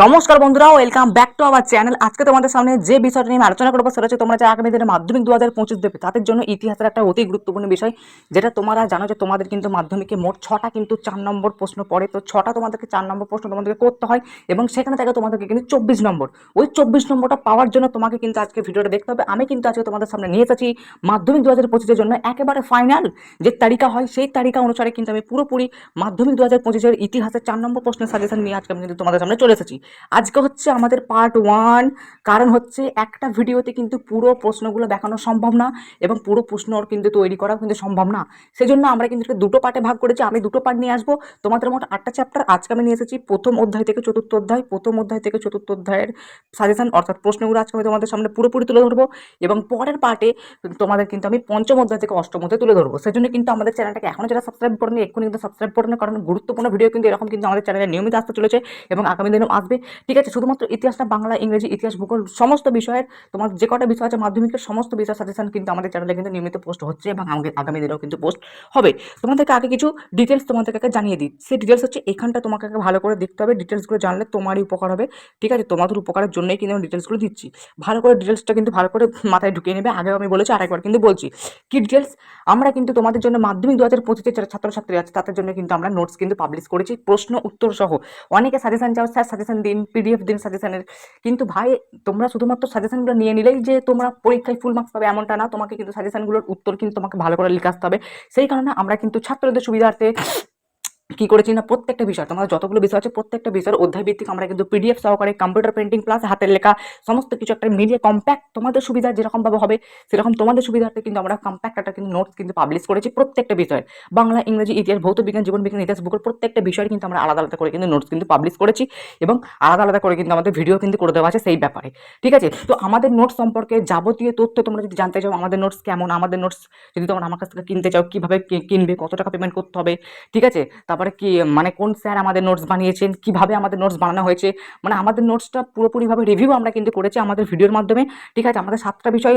নমস্কার বন্ধুরা, welcome back to our channel. আজকে তোমাদের সামনে যে বিষয়টা নিয়ে আলোচনা করবো সেটা হচ্ছে তোমরা যে আগামী দিনে মাধ্যমিক 2025 দেবে তাদের জন্য ইতিহাসের একটা অতি গুরুত্বপূর্ণ বিষয়, যেটা তোমরা জানো যে তোমাদের কিন্তু মাধ্যমিকে মোট 6টা কিন্তু 4 নম্বর প্রশ্ন পড়ে। তো 6টা তোমাদেরকে 4 নম্বর প্রশ্ন তোমাদেরকে করতে হয় এবং সেখানে থেকে তোমাদেরকে কিন্তু 24 নম্বর, ওই 24 নম্বরটা পাওয়ার জন্য তোমাকে কিন্তু আজকে ভিডিওটা দেখতে হবে। আমি কিন্তু আজকে তোমাদের সামনে নিয়ে এসেছি মাধ্যমিক 2025 জন্য একেবারে ফাইনাল যে তালিকা হয় সেই তালিকা অনুসারে কিন্তু আমি পুরোপুরি মাধ্যমিক 2025 ইতিহাসের 4 নম্বর প্রশ্নের সাজেশন নিয়ে আজকে আমি কিন্তু তোমাদের সামনে চলে এসেছি। আজকে হচ্ছে আমাদের পার্ট 1। কারণ হচ্ছে একটা ভিডিওতে কিন্তু পুরো প্রশ্নগুলো দেখানো সম্ভব না এবং পুরো প্রশ্ন কিন্তু তৈরি করাও কিন্তু সম্ভব না। সেজন্য আমরা কিন্তু দুটো পার্টে ভাগ করেছি। আমি দুটো পার্ট নিয়ে আসবো। তোমাদের মোট 8টা চ্যাপ্টার আজকে আমি নিয়ে এসেছি। প্রথম অধ্যায় থেকে চতুর্থ অধ্যায়, প্রথম অধ্যায় থেকে চতুর্থ অধ্যায়ের সাজেশন অর্থাৎ প্রশ্নগুলো আজকে আমি তোমাদের সামনে পুরোপুরি তুলে ধরবো এবং পরের পার্টে তোমাদের কিন্তু আমি পঞ্চম অধ্যায় থেকে অষ্টম অধ্যায় তুলে ধরবো। সেজন্য কিন্তু আমাদের চ্যানেলটাকে এখনো যারা সাবস্ক্রাইব করেনি এক্ষুনি কিন্তু সাবস্ক্রাইব করে নিন, কারণ গুরুত্বপূর্ণ ভিডিও কিন্তু এরকম কিন্তু আমাদের চ্যানেলে নিয়মিত আসতে চলেছে এবং আগামী দিনেও আসবে। ঠিক আছে, শুধুমাত্র ইতিহাস না, বাংলা, ইংরেজি, ইতিহাস, ভূগোল সমস্ত বিষয়ের তোমার যে কটা বিষয় আছে মাধ্যমিকের সমস্ত বিষয় সাজেশন কিন্তু আমাদের চ্যানেলে কিন্তু নিয়মিত পোস্ট হচ্ছে এবং আগামী দিনেও কিন্তু পোস্ট হবে। তোমাদেরকে আগে কিছু ডিটেলস তোমাদেরকে জানিয়ে দিই। সেই ডিটেলস হচ্ছে এখানটা তোমাকে ভালো করে দেখতে হবে। ডিটেলসগুলো জানলে তোমারই উপকার হবে। ঠিক আছে, তোমাদের উপকারের জন্যই কিন্তু আমি ডিটেলসগুলো দিচ্ছি। ভালো করে ডিটেলসটা কিন্তু ভালো করে মাথায় ঢুকিয়ে নেবে। আগেও আমি বলেছি, আরেকবার কিন্তু বলছি কি ডিটেলস। আমরা কিন্তু তোমাদের জন্য মাধ্যমিক 2025 যারা ছাত্রছাত্রী আছে তাদের জন্য কিন্তু আমরা নোটস কিন্তু পাবলিশ করেছি প্রশ্ন উত্তর সহ। অনেকে সাজেশন চাও, স্যার সাজেশন দিন, পিডিএফ দিন সাজেশনের। কিন্তু ভাই, তোমরা শুধুমাত্র সাজেশনগুলো নিয়ে নিলেই যে তোমরা পরীক্ষায় ফুল মার্কস পাবে এমনটা না। তোমাকে কিন্তু সাজেশনগুলোর উত্তর কিন্তু তোমাকে ভালো করে লিখে আসতে হবে। সেই কারণে আমরা কিন্তু ছাত্রদের সুবিধার্থে কি করেছি না, প্রত্যেকটা বিষয় তোমার যতগুলো বিষয় আছে প্রত্যেকটা বিষয়ের অধ্যায় ভিত্তিক আমরা কিন্তু পিডিএফ সহকারে কম্পিউটার প্রিন্টিং প্লাস হাতের লেখা সমস্ত কিছু একটা মিলিয়ে কম্প্যাক্ট তোমাদের সুবিধা যেরকম ভাবে হবে সেরকম তোমাদের সুবিধার্থে কিন্তু আমরা কম্প্যাক্ট একটা কিন্তু নোটস কিন্তু পাবলিশ করেছি প্রত্যেকটা বিষয়ের। বাংলা, ইংরেজি, ইতিহাস, ভৌত বিজ্ঞান, জীবন বিজ্ঞান, ইতিহাস, ভূগোল প্রত্যেকটা বিষয় কিন্তু আমরা আলাদা আলাদা করে কিন্তু নোটস কিন্তু পাবলিশ করেছি এবং আলাদা আলাদা করে কিন্তু আমাদের ভিডিও কিন্তু করে দেওয়া আছে সেই ব্যাপারে। ঠিক আছে, তো আমাদের নোটস সম্পর্কে যাবতীয় তথ্য তোমরা যদি জানতে চাও, আমাদের নোটস কেমন, আমাদের নোটস যদি তোমরা আমার কাছ থেকে কিনতে চাও কিভাবে কিনবে, কত টাকা পেমেন্ট করতে হবে, ঠিক আছে, তারপরে কি মানে কোন স্যার আমাদের নোটস বানিয়েছেন, কিভাবে আমাদের নোটস বানানো হয়েছে, মানে আমাদের নোটসটা পুরোপুরিভাবে রিভিউ আমরা কিন্তু করেছি আমাদের ভিডিওর মাধ্যমে। ঠিক আছে, আমাদের 7টা বিষয়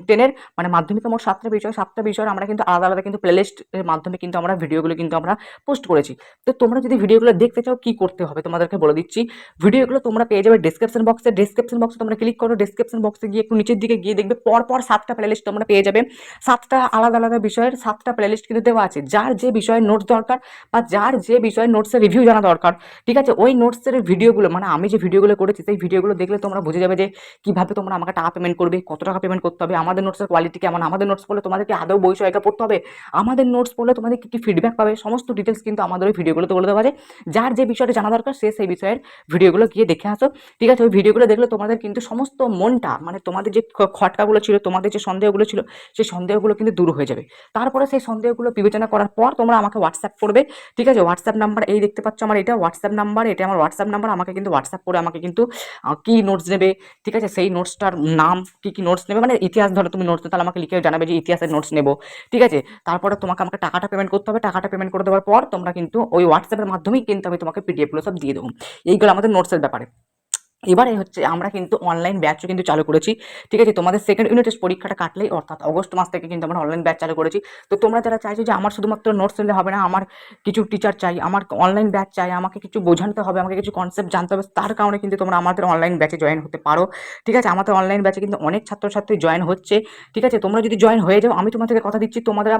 10-এর মানে মাধ্যমিকে মোট 7টা বিষয়, 7টা বিষয়ের আমরা কিন্তু আলাদা আলাদা কিন্তু প্লেলিস্ট এর মাধ্যমে কিন্তু আমরা ভিডিওগুলো কিন্তু আমরা পোস্ট করেছি। তো তোমরা যদি ভিডিওগুলো দেখতে চাও কি করতে হবে তোমাদেরকে বলে দিচ্ছি। ভিডিওগুলো তোমরা পেয়ে যাবে ডেসক্রিপশন বক্সে। ডেসক্রিপশন বক্সে তোমরা ক্লিক করো, ডেসক্রিপশন বক্সে গিয়ে একটু নিচের দিকে গিয়ে দেখবে পরপর 7টা প্লেলিস্ট তোমরা পেয়ে যাবে। 7টা আলাদা আলাদা বিষয়ের 7টা প্লেলিস্ট কিন্তু দেওয়া আছে। যার যে বিষয়ের নোটস দরকার বা যার যে বিষয়ের নোটসের রিভিউ জানা দরকার, ঠিক আছে, ওই নোটসের ভিডিওগুলো মানে আমি যে ভিডিওগুলো করেছি সেই ভিডিওগুলো দেখলে তোমরা বুঝে যাবে যে কিভাবে তোমরা আমাকে টাকা পেমেন্ট করবে, কত টাকা পেমেন্ট করতে হবে, আমাদের নোটসের কোয়ালিটি কেমন, আমাদের নোটস পড়লে তোমাদেরকে আদৌ বই সহায়িকা পড়তে হবে, আমাদের নোটস পড়লে তোমাদের কি কি ফিডব্যাক পাবে, সমস্ত ডিটেলস কিন্তু আমাদের ওই ভিডিওগুলোতে বলে দেওয়া যায়। যার যে বিষয়টা জানা দরকার সে সেই বিষয়ের ভিডিওগুলো গিয়ে দেখে আসো। ঠিক আছে, ওই ভিডিওগুলো দেখলে তোমাদের কিন্তু সমস্ত মনটা মানে তোমাদের যে খটকাগুলো ছিল, তোমাদের যে সন্দেহগুলো ছিল সেই সন্দেহগুলো কিন্তু দূর হয়ে যাবে। তারপরে সেই সন্দেহগুলো বিবেচনা করার পর তোমরা আমাকে হোয়াটসঅ্যাপ করবে। ঠিক আছে, হোয়াটসঅ্যাপ নাম্বার এই দেখতে পাচ্ছ আমার, এটা হোয়াটসঅ্যাপ নাম্বার, এটা আমার হোয়াটসঅ্যাপ নাম্বার। আমাকে কিন্তু হোয়াটসঅ্যাপ করে আমাকে কিন্তু কি নোটস নেবে, ঠিক আছে, সেই নোটসটার নাম কি কি নোটস নেবে, মানে ইতিহাস ধরো তুমি নোটস, তাহলে আমাকে লিখে জানাবে যে ইতিহাসের নোটস নেবো। ঠিক আছে, তারপরে তোমাকে আমাকে টাকাটা পেমেন্ট করতে হবে। টাকাটা পেমেন্ট করে দেওয়ার পর তোমরা কিন্তু ওই হোয়াটসঅ্যাপের মাধ্যমেই কিন্তু আমি তোমাকে পিডিএফগুলো সব দিয়ে দেবো। এইগুলো আমাদের নোটসের ব্যাপারে। এবারে হচ্ছে আমরা কিন্তু অনলাইন ব্যাচও কিন্তু চালু করেছি। ঠিক আছে, তোমাদের সেকেন্ড ইউনিট টেস্ট পরীক্ষাটা কাটলেই অর্থাৎ অগস্ট মাস থেকে কিন্তু আমরা অনলাইন ব্যাচ চালু করেছি। তো তোমরা যারা চাইছো যে আমার শুধুমাত্র নোটস নিলে হবে না, আমার কিছু টিচার চাই, আমার অনলাইন ব্যাচ চাই, আমাকে কিছু বোঝাতে হবে, আমাকে কিছু কনসেপ্ট জানতে হবে, তার কারণে কিন্তু তোমরা আমাদের অনলাইন ব্যাচে জয়েন হতে পারো। ঠিক আছে, আমাদের অনলাইন ব্যাচে কিন্তু অনেক ছাত্রছাত্রী জয়েন হচ্ছে। ঠিক আছে, তোমরা যদি জয়েন হয়ে যাও আমি তোমাদেরকে কথা দিচ্ছি তোমাদের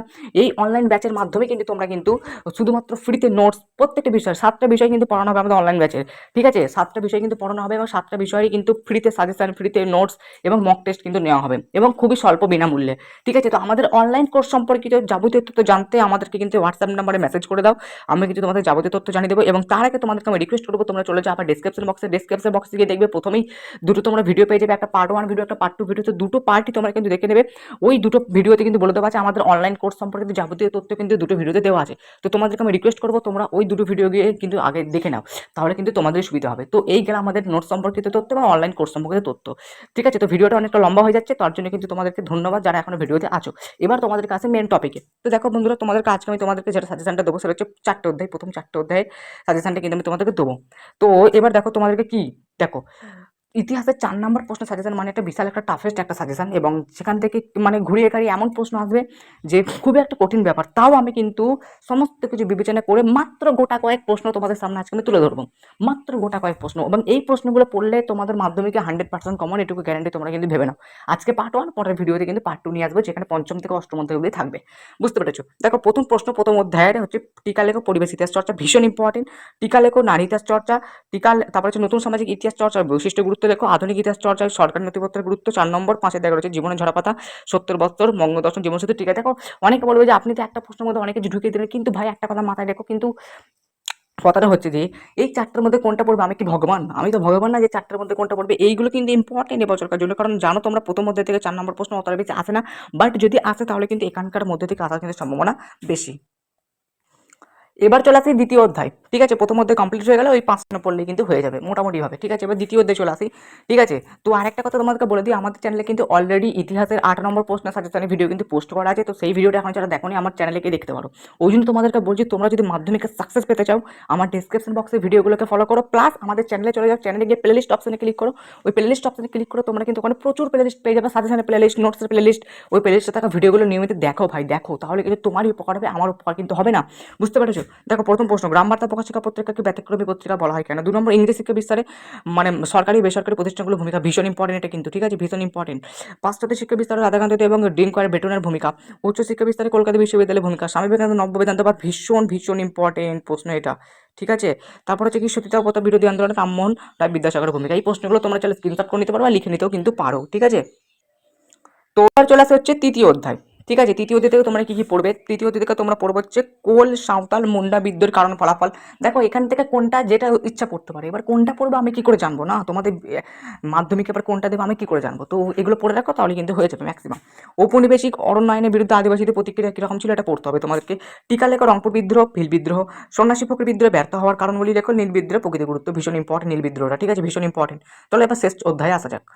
এই অনলাইন ব্যাচের মাধ্যমে কিন্তু তোমরা কিন্তু শুধুমাত্র ফ্রিতে নোটস প্রত্যেকটা বিষয় 7টা বিষয় কিন্তু পড়ানো হবে আমাদের অনলাইন ব্যাচে। ঠিক আছে, 7টা বিষয় কিন্তু পড়ানো হবে এবং 7টা বিষয়ই কিন্তু ফ্রিতে সাজেশন, ফ্রিতে নোটস এবং মক টেস্ট কিন্তু নেওয়া হবে এবং খুবই স্বল্প বিনামূল্যে। ঠিক আছে, তো আমাদের অনলাইন কোর্স সম্পর্কিত যাবতীয় তথ্য জানতে আমাদেরকে কিন্তু হোয়াটসঅ্যাপ নাম্বারে মেসেজ করে দাও। আমি কিন্তু তোমাদের যাবতীয় তথ্য জানিয়ে দেবো এবং তার আগে তোমাদেরকে আমি রিকোয়েস্ট করবো তোমরা চলে যাও আমার ডেসক্রিপশন বক্সে। ডেসক্রিপশন বক্সে গিয়ে দেখবে প্রথমেই দুটো তোমরা ভিডিও পেয়ে যাবে, একটা পার্ট 1 ভিডিও, একটা পার্ট 2 ভিডিও। তো দুটো পার্টই তোমরা কিন্তু দেখে নেবে। ওই দুটো ভিডিওতে কিন্তু বলে দেওয়া আছে আমাদের অনলাইন কোর্স সম্পর্কিত যাবতীয় তথ্য কিন্তু দুটো ভিডিওতে দেওয়া আছে। তো তোমাদেরকে আমি রিকোয়েস্ট করবো তোমরা ওই দুটো ভিডিও গিয়ে কিন্তু আগে দেখে নাও, তাহলে কিন্তু তোমাদের সুবিধা হবে। তো এই গেল আমাদের নোট সম্পর্কিত তথ্য এবং অনলাইন কোর্স সম্পর্কিত তথ্য। ঠিক আছে, তো ভিডিওটা অনেকটা লম্বা হয়ে যাচ্ছে, তার জন্য কিন্তু তোমাদেরকে ধন্যবাদ যারা এখনো ভিডিওতে আছো। এবার তোমাদের কাছে মেন টপিকে। তো দেখো বন্ধুরা, তোমাদের আজকে আমি তোমাদেরকে যেটা সাজেশনটা দেবো সেটা হচ্ছে 4টে অধ্যায়, প্রথম 4টে অধ্যায়ের সাজেশনটা কিন্তু আমি তোমাদেরকে দেবো। তো এবার দেখো তোমাদেরকে কি দেখো ইতিহাসের 4 নম্বর প্রশ্ন সাজেশন মানে একটা বিশাল একটা টাফেস্ট একটা সাজেশন, এবং সেখান থেকে মানে ঘুরিয়ে কাড়িয়ে এমন প্রশ্ন আসবে যে খুবই একটা কঠিন ব্যাপার। তাও আমি কিন্তু সমস্ত কিছু বিবেচনা করে মাত্র গোটা কয়েক প্রশ্ন তোমাদের সামনে আজকে আমি তুলে ধরবো। মাত্র গোটা কয়েক প্রশ্ন, এবং এই প্রশ্নগুলো পড়লে তোমাদের মাধ্যমিকে 100% কমন, এটুকু গ্যারান্টি তোমরা কিন্তু ভেবে নাও। আজকে পার্ট 1, পরের ভিডিওতে কিন্তু পার্ট 2 নিয়ে আসবো, যেখানে পঞ্চম থেকে অষ্টম অধ্যায় অবধি থাকবে। বুঝতে পেরেছো? দেখো প্রথম প্রশ্ন, প্রথম অধ্যায়ের হচ্ছে টিকা লেখো পরিবেশ ইতিহাস চর্চা, ভীষণ ইম্পর্টেন্ট। টিকা লেখো নারী ইতিহাস চর্চা, তারপর হচ্ছে নতুন সামাজিক ইতিহাস চর্চার বৈশিষ্ট্য গুরুত্ব লেখো, আধুনিক ইতিহাস চর্চায় সরকারি নথিপত্রের গুরুত্ব 4 নম্বর। 5 দেখা রয়েছে জীবনের ঝরাপাতা, 70 বছর বঙ্গদর্শন জীবনসূত্র। ঠিক আছে, দেখো অনেকে বলবে যে আপনি তো একটা প্রশ্নের মধ্যে অনেকে ঢুকিয়ে দিলেন, কিন্তু ভাই একটা কথা মাথায় রেখো, কিন্তু কথাটা হচ্ছে যে এই 4টার মধ্যে কোনটা পড়বে? আমি কি ভগবান? আমি তো ভগবান না যে 4টার মধ্যে কোনটা পড়বে। এইগুলো কিন্তু ইম্পর্টেন্ট এবছরকার জন্য, কারণ জানো তোমরা প্রথম অধ্যায় থেকে 4 নম্বর প্রশ্ন অতটা বেশি আসে না, বাট যদি আসে তাহলে কিন্তু এখানকার মধ্যে থেকে আসার কিন্তু সম্ভাবনা বেশি। এবার চলে আসি দ্বিতীয় অধ্যায়। ঠিক আছে, প্রথম অধ্যায় কমপ্লিট হয়ে গেলে ওই 5 প্রশ্ন পড়লেই কিন্তু হয়ে যাবে মোটামুটি ভাবে। ঠিক আছে, এবার দ্বিতীয় অধ্যায় চলে আসি। ঠিক আছে, তো আরেকটা কথা তোমাদেরকে বলে দিই, আমাদের চ্যানেলে কিন্তু অলরেডি ইতিহাসের 8 নম্বর প্রশ্ন সাজেশনের ভিডিও কিন্তু পোস্ট করা আছে। তো সেই ভিডিওটা এখন যারা দেখোনি আমার চ্যানেলে গিয়ে দেখতে পারো। ওই জন্য তোমাদেরকে বলছি, তোমরা যদি মাধ্যমিকে সাকসেস পেতে চাও আমার ডিসক্রিপশন বক্সে ভিডিওগুলোকে ফলো করো, প্লাস আমাদের চ্যানেলে চলে যাও, চ্যানেলে গিয়ে প্লেলিস্ট অপশনে ক্লিক করো। ওই প্লেলিস্ট অপশনে ক্লিক করো, তোমরা কিন্তু ওখানে প্রচুর প্লেলিস্ট পেয়ে যাবে, সাজেশনের প্লেলিস্ট, নোটসের প্লেলিস্ট। ওই প্লেলিস্টে থাকা ভিডিওগুলো নিয়মিত দেখো ভাই, দেখো, তাহলে কিন্তু তোমারই উপকার হবে, আমার উপকার কিন্তু হবে না। বুঝতে পেরেছো? দেখো প্রথম প্রশ্ন, গ্রামবার্তা প্রকাশিকা পত্রিকাকে ব্যতিক্রমী পত্রিকা বলা হয় কেন? 2 নম্বর, ইংরেজি শিক্ষা বিস্তারে মানে সরকারি বেসরকারি প্রতিষ্ঠানগুলোর ভূমিকা ভীষণ ইম্পর্টেন্ট, এটা কিন্তু ঠিক আছে, ভীষণ ইম্পর্টেন্ট। পাশ্চাত্য শিক্ষা বিস্তারে রাধাকান্ত এবং ডিন করে বেটনের ভূমিকা। উচ্চ শিক্ষা বিস্তারে কলকাতা বিশ্ববিদ্যালয়ের ভূমিকা। স্বামী বিবেকানন্দ নব্য বেদান্তবাদ ভীষণ ভীষণ ইম্পর্টেন্ট প্রশ্ন এটা। ঠিক আছে, তারপর হচ্ছে কি সতীদাহ প্রথা বিরোধী আন্দোলনে রামমোহন রায় বিদ্যাসাগরের ভূমিকা। এই প্রশ্নগুলো তোমরা চাইলে স্ক্রিনশট করে নিতে পারো বা লিখে নিতেও কিন্তু পারো। ঠিক আছে, তো এবার চলে আসে হচ্ছে তৃতীয় অধ্যায়। ঠিক আছে, তৃতীয় অধ্যায় থেকে তোমরা কি কি পড়বে? তৃতীয় অধ্যায় থেকে তোমরা পড়বে হচ্ছে কোল, সাঁওতাল, মুন্ডা বিদ্রোহের কারণ ফলাফল। দেখো এখান থেকে কোনটা যেটা ইচ্ছা পড়তে পারে, এবার কোনটা পড়বে আমি কি করে জানবো? না তোমাদের মাধ্যমিকে এবার কোনটা দেবে আমি কি করে জানবো? তো এগুলো পড়ে রাখো, তাহলে কিন্তু হয়ে যাবে ম্যাক্সিমাম। ঔপনিবেশিক অরণ্যায়নের বিরুদ্ধে আদিবাসীদের প্রতিক্রিয়া কিরকম ছিল এটা পড়তে হবে তোমাদেরকে। টিকা লেখো রংপুর বিদ্রোহ, ভিল বিদ্রোহ। সন্ন্যাসী ফকির বিদ্রোহে ব্যর্থ হওয়ার কারণগুলি লেখো। নীল বিদ্রোহ প্রকৃতি গুরুত্ব, ভীষণ ইম্পর্টেন্ট নীল বিদ্রোহটা। ঠিক আছে, ভীষণ ইম্পর্টেন্ট। চলো এবার শেষ অধ্যায়ে আসা যাক।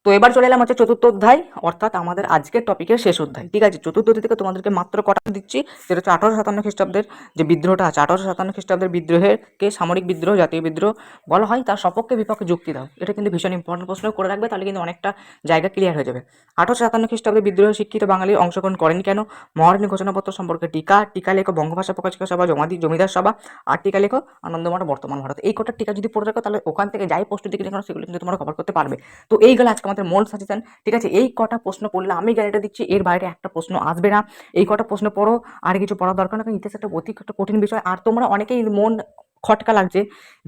তো এবার চলে এলাম হচ্ছে চতুর্থ অধ্যায়, অর্থাৎ আমাদের আজকের টপিকের শেষ অধ্যায়। ঠিক আছে, চতুর্থ অধ্যায় থেকে তোমাদেরকে মাত্র কটা দিচ্ছি, যেটা হচ্ছে 1857 খ্রিস্টাব্দের যে বিদ্রোহটা আছে, 1857 খ্রিস্টাব্দের বিদ্রোহেরকে সামরিক বিদ্রোহ, জাতীয় বিদ্রোহ বলা হয়, তার সপক্ষে বিপক্ষে যুক্তি দাও। এটা কিন্তু ভীষণ ইম্পর্টেন্ট প্রশ্ন, করে রাখবে, তাহলে কিন্তু অনেকটা জায়গা ক্লিয়ার হয়ে যাবে। 1857 খ্রিস্টাব্দের বিদ্রোহে শিক্ষিত বাঙালির অংশগ্রহণ করেন কেন? মহারানী ঘোষণাপত্র সম্পর্কে টিকা, টিকা লেখো বঙ্গভাষা প্রকাশিকা সভা, জমিদার সভা, আর টিকা লেখো আনন্দমঠ বর্তমান ভারত। এই কটা টিকা যদি পড়ে রাখো, তাহলে ওখান থেকে যাই প্রশ্ন দিকে দেখো সেগুলো কিন্তু তোমরা কভার করতে পারবে। তো এইগুলো আজকে আমাদের মূল সাজেশন। ঠিক আছে, এই কটা প্রশ্ন পড়লে আমি গ্যারান্টি দিচ্ছি এর বাইরে একটা প্রশ্ন আসবে না। এই কটা প্রশ্ন পড়ো, আর কিছু পড়ার দরকার না, কারণ ইতিহাস একটা অতি একটা কঠিন বিষয়। আর তোমরা অনেকেই মন খটকা লাগছে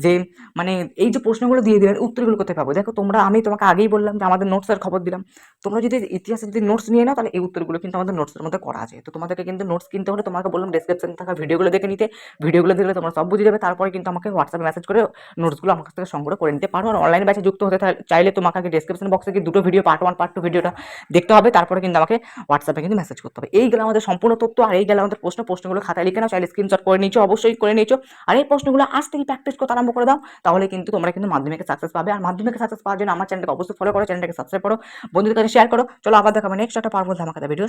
যে মানে এই যে প্রশ্নগুলো দিয়ে দিলেন উত্তরগুলো কোথায় পাবো? দেখো তোমরা, আমি তোমাকে আগেই বললাম যে আমাদের নোটসের খবর দিলাম, তোমরা যদি ইতিহাসে যদি নোটস নিয়ে নাও তাহলে এই উত্তরগুলো কিন্তু আমাদের নোটসের মধ্যে করা আছে। তো তোমাদেরকে কিন্তু নোটস কিনতে হলে তোমাকে বললাম ডেসক্রিপশনে থাকা ভিডিওগুলো দেখে নিতে। ভিডিওগুলো দেখলে তোমরা সব বুঝে যাবে, তারপরে কিন্তু আমাকে হোয়াটসঅ্যাপে মেসেজ করে নোটসগুলো আমার কাছ থেকে সংগ্রহ করে নিতে পারো। আর অনলাইন ব্যাচে যুক্ত হতে চাইলে তোমাকে আগে ডেসক্রিপশন বক্সে গিয়ে দুটো ভিডিও, পার্ট 1 পার্ট 2 ভিডিওটা দেখতে হবে, তারপরে কিন্তু আমাকে হোয়াটসঅ্যাপে কিন্তু মেসেজ করতে হবে। এই গেলে আমাদের সম্পূর্ণ তথ্য, আর এই গেলে আমাদের প্রশ্নগুলো খাতায় লিখে নাও, চাইলে স্ক্রিনশট করে নিচ্ছো, অবশ্যই করে নিচ্ছো। আর এই প্রশ্নগুলো আজ থেকে প্র্যাকটিস করতে আরম্ভ করে দাও, তাহলে কিন্তু তোমরা কিন্তু মাধ্যমিকে সাকসেস পাবে। আর মাধ্যমিকে সাকসেস পাওয়ার জন্য আমার চ্যানেলকে অবশ্যই ফলো করো, চ্যানেলটাকে সাবস্ক্রাইব করো, বন্ধুদের কাছে শেয়ার করো। চলো আবার দেখাবো নেক্সট একটা পাওয়ারফুল ধামাকাদার ভিডিও।